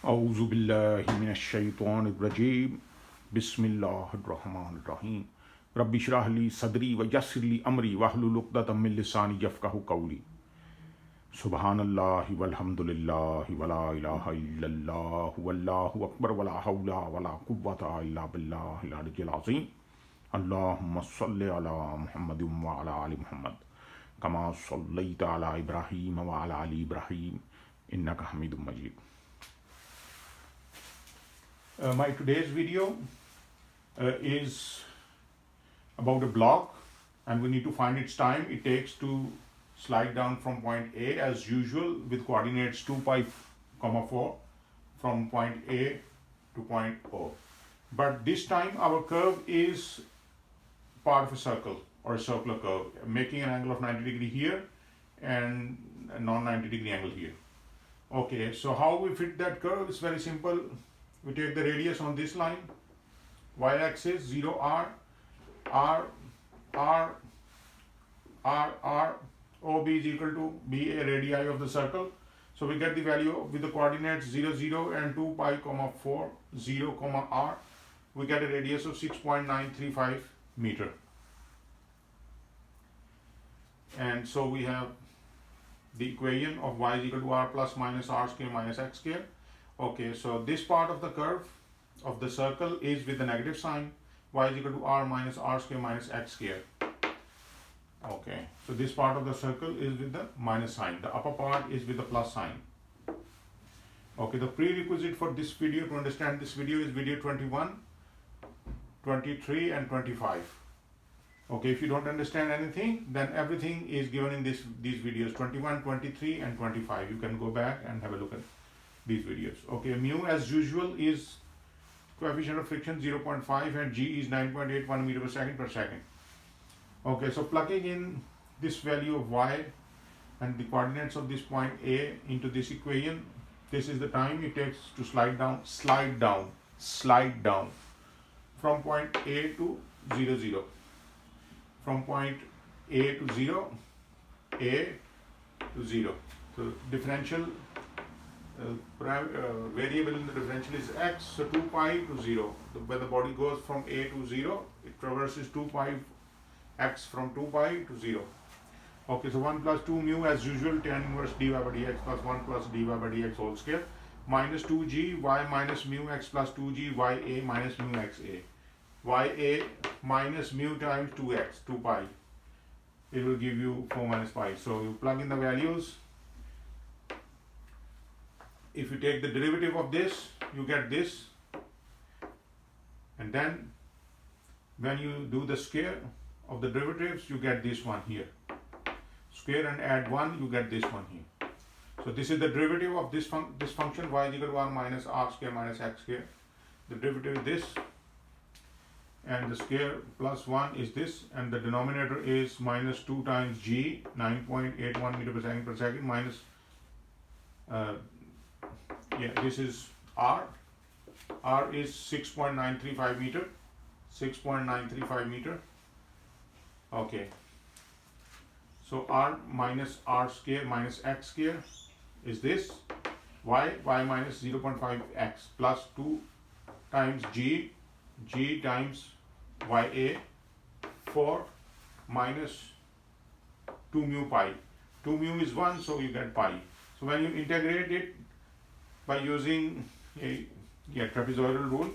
أعوذ بالله من الشيطان الرجيم بسم الله الرحمن الرحيم رب اشرح لي صدري ويسر لي أمري واحلل عقدة من لساني يفقهوا قولي سبحان الله والحمد لله ولا إله إلا الله والله أكبر ولا حول ولا قوة إلا بالله العلي العظيم اللهم صل على محمد وعلى آل محمد كما صليت على إبراهيم وعلى آل إبراهيم إنك حميد مجيد. My today's video is about a block, and we need to find its time it takes to slide down from point A as usual with coordinates 2 pi, 4 from point A to point O. But this time our curve is part of a circle or a circular curve, making an angle of 90 degree here and a non-90 degree angle here. Okay, so how we fit that curve is very simple. We take the radius on this line, y-axis 0 r, OB is equal to BA radii of the circle. So we get the value with the coordinates 0, 0 and 2 pi, 4, 0, r. We get a radius of 6.935 meter. And so we have the equation of y is equal to r plus minus r square minus x square. Okay, so this part of the curve of the circle is with the negative sign, y is equal to r minus r square minus x square. Okay, so this part of the circle is with the minus sign, the upper part is with the plus sign. Okay, the prerequisite for this video, to understand this video, is video 21, 23 and 25. Okay, if you don't understand anything, then everything is given in these videos 21, 23 and 25. You can go back and have a look at these videos. Okay, mu as usual is coefficient of friction 0.5 and g is 9.81 meter per second. Okay, so plugging in this value of y and the coordinates of this point A into this equation, this is the time it takes to slide down from point A to 0, 0. From point A to 0, A to 0. So differential variable in the differential is x, so 2 pi to 0. When the body goes from A to 0, it traverses 2 pi x from 2 pi to 0. Okay, so 1 plus 2 mu as usual, tan inverse dy by dx plus 1 plus dy by dx whole square minus 2g y minus mu x plus 2g y a minus mu x a. Y a minus mu times 2x, 2 pi. It will give you 4 minus pi. So you plug in the values. If you take the derivative of this, you get this. And then when you do the square of the derivatives, you get this one here. Square and add 1, you get this one here. So this is the derivative of this function, y is equal to 1 minus r square minus x square. The derivative is this. And the square plus 1 is this, and the denominator is minus 2 times g, 9.81 meter per second minus, this is r is 6.935 meter. Okay, so r minus r square minus x square is this, y minus 0.5x plus 2 times g times ya 4 minus 2 mu pi. 2 mu is 1, so you get pi. So when you integrate it by using a trapezoidal rule,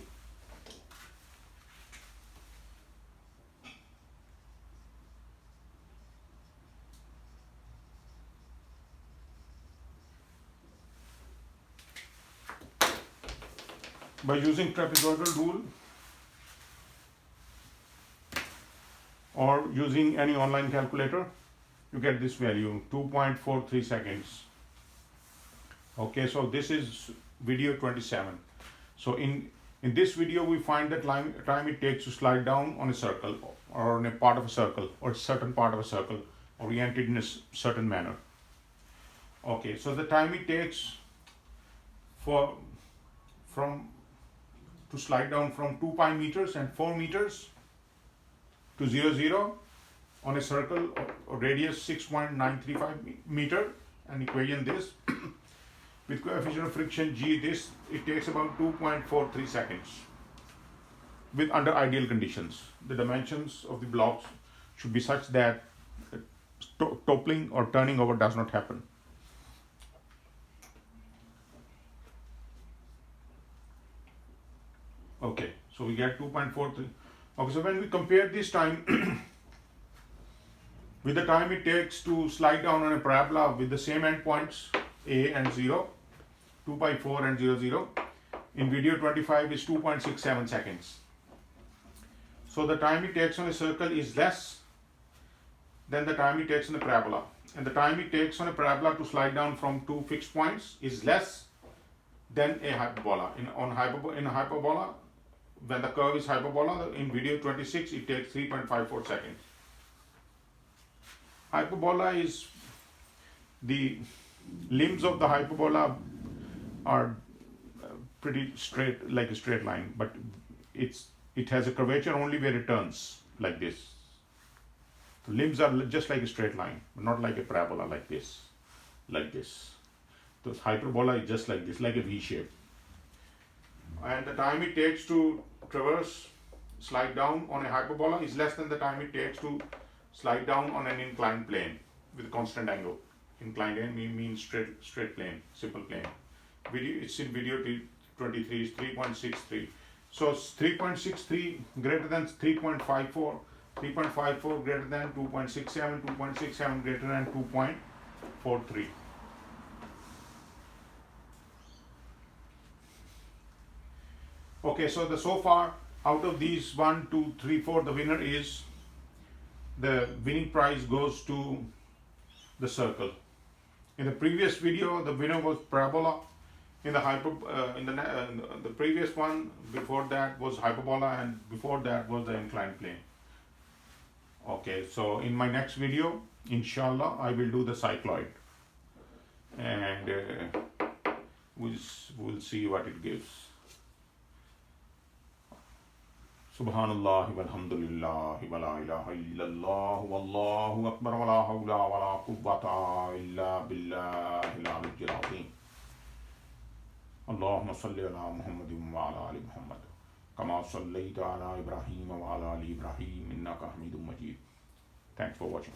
or using any online calculator, you get this value 2.43 seconds. Okay, so this is video 27. So in this video we find the time it takes to slide down on a circle or on a part of a circle or certain part of a circle oriented in a certain manner. Okay, so the time it takes to slide down from 2 pi meters and 4 meters to 0, 0 on a circle or radius 6.935 meter, and equation this With coefficient of friction G, it takes about 2.43 seconds. With under ideal conditions, the dimensions of the blocks should be such that toppling or turning over does not happen. Okay, so we get 2.43. Okay, so when we compare this time with the time it takes to slide down on a parabola with the same endpoints A and 0, 2 by 4 and 0, 0, in video 25 is 2.67 seconds. So the time it takes on a circle is less than the time it takes on a parabola. And the time it takes on a parabola to slide down from two fixed points is less than a hyperbola. In a hyperbola, when the curve is hyperbola, in video 26, it takes 3.54 seconds. Hyperbola is, the limbs of the hyperbola are pretty straight, like a straight line, but it has a curvature only where it turns like this. The limbs are just like a straight line, not like a parabola like this, like this. The hyperbola is just like this, like a V shape. And the time it takes to traverse, slide down on a hyperbola is less than the time it takes to slide down on an inclined plane with constant angle. Inclined plane means straight plane, simple plane. It's in video 23 is 3.63. So 3.63 greater than 3.54, 3.54 greater than 2.67, 2.67 greater than 2.43. Okay, so far out of these 1, 2, 3, 4, the winner is, the winning prize goes to the circle. In the previous video, the winner was parabola. In the previous one, before that was hyperbola, and before that was the inclined plane. Okay, so in my next video, inshallah, I will do the cycloid, and we'll see what it gives. Subhanallah walhamdulillah wa la ilaha illallah wallahu akbar wa la hawla wa la quwwata illa billahil aliyyil azim. Allahumma salli ala Muhammadin wa ala ali Muhammad kama sallaita ala Ibrahim wa ala ali Ibrahim innaka Hamidum Majid. Thanks for watching.